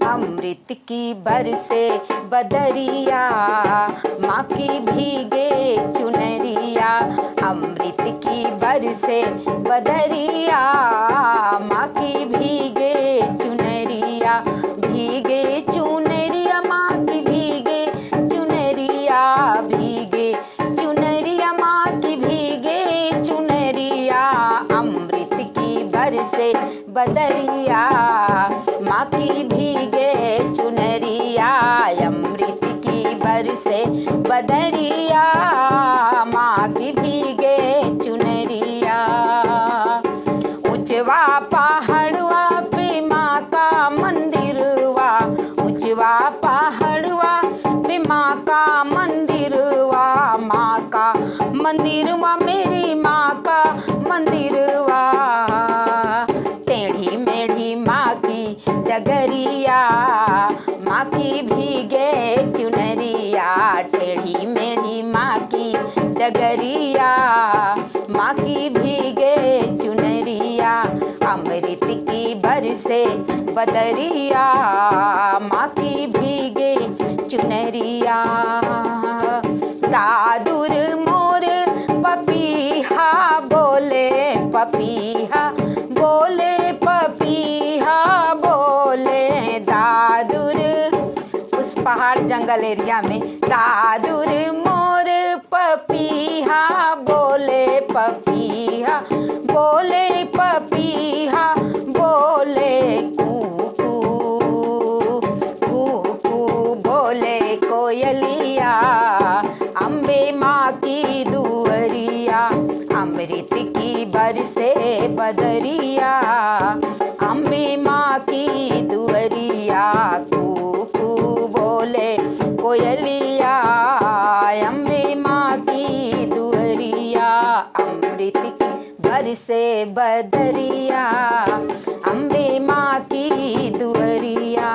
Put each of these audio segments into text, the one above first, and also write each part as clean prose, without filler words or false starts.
अमृत की बरसे बदरिया, माँ की भीगे चुनरिया। अमृत की बरसे बदरिया, माँ की भीगे चुनरिया। भीगे चुनरिया माँ की भीगे चुनरिया, भीगे चुनरिया माँ की भीगे चुनरिया। अमृत की बरसे बदरिया, माँ की भीगे चुनरिया। अमृत की बरसे बदरिया, माँ की भीगे चुनरिया। उचवा पहाड़वा पे माँ का मंदिरवा, उचवा पहाड़वा पे माँ का मंदिरवा। माँ का मंदिरवा मेरी माँ का मंदिरवा। टेढ़ी मेढ़ी माँ की डगरिया, माँ की भीगे चुनरिया। टेढ़ी मेढ़ी माँ की डगरिया, माँ की भीगे चुनरिया। अमृत की बरसे बदरिया, माँ की भीगे चुनरिया। दादुर मोर पपीहा बोले, पपीहा बोले, पपीहा बोले। दादुर उस पहाड़ जंगल एरिया में दादुर मोर पपीहा बोले, पपीहा बोले, पपीहा बोले। कू कू बोले कोयलिया, अम्बे माँ की दुअरिया। अमृत की बरसे बदरिया, अम्बे माँ की दुअरिया। कू बोले कोयलिया, अम्बे माँ की दुअरिया। अमृत की बरसे बदरिया, अम्बे माँ की दुअरिया।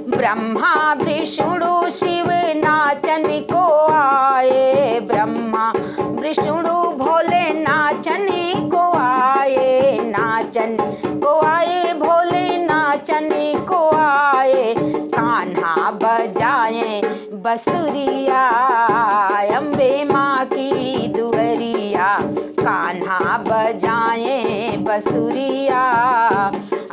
ब्रह्मा विष्णु शिव नाचन को आए, ब्रह्मा विष्णु भोले नाचन को आए। नाचन को आए भोले नाचन को आए। कान्हा बजाए बसुरिया, अम्बे माँ की दुअरिया। कान्हा बजाए बसुरिया,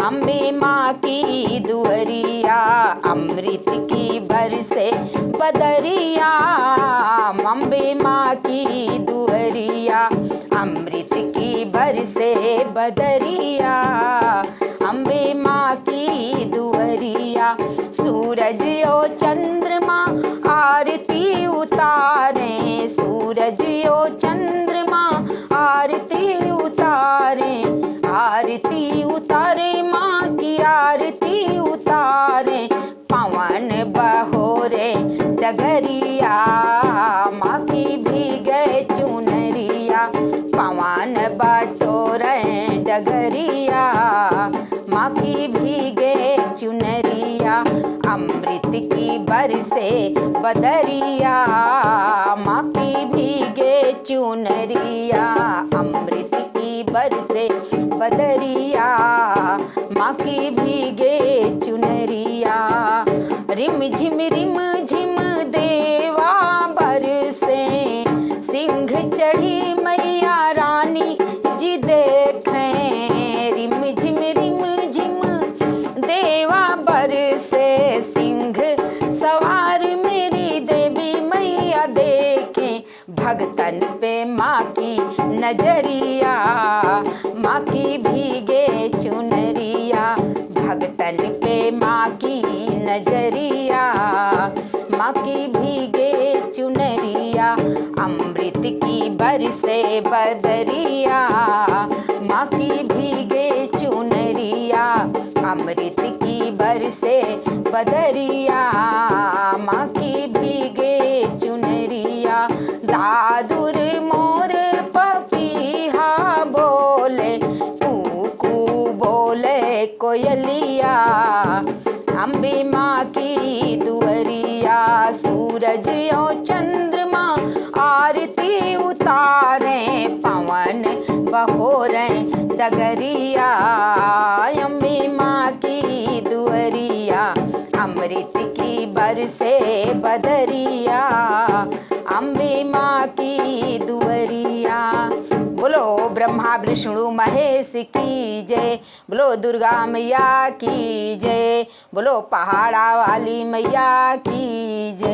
अम्बे माँ की दुअरिया। अमृत की बरसे बदरिया, अम्बे माँ की दुअरिया। अमृत की बरसे बदरिया, अम्बे माँ की दुअरिया। सूरज और चंद्रमा आरती उतारे, सूरज और चंद्रमा आरती उतारे। आरती उतारे माँ की आरती उतारे। पवन बहोरे डगरिया, माँ की भीगे चुनरिया। पवन बटोरे डगरिया, माँ की भीगे चुनरिया। अमृत की बरसे बदरिया, माँ की भीगे चुनरिया। अमृत की बरसे बदरिया, माँ की भीगे चुनरिया। रिम झिम देवा बरसे, सिंह चढ़ी मैया रानी जी देखें। रिम झिम देवा बरसे, सिंह सवार मेरी देवी मैया देखें। भगतन पे माँ की नजरिया, माँ की भीगे चुनरिया। भगतन पे माँ की नजरिया, माँ की भीगे चुनरिया। अमृत की बरसे बदरिया, माँ की भीगे चुनरिया। अमृत की बरसे बदरिया, माँ की भीगे चुनरिया। दादुर मोर पपीहा बोले, कू बोले कोयलिया। अम्बे माँ की दुअरिया। सूरज और चंद्रमा आरती उतारे, पवन बहोरे डगरिया। अम्बे माँ प्रीत की बरसे बदरिया, अम्बे माँ की दुअरिया। बोलो ब्रह्मा विष्णु महेश की जय, बोलो दुर्गा मैया की जय, बोलो पहाड़ा वाली मैया की जय।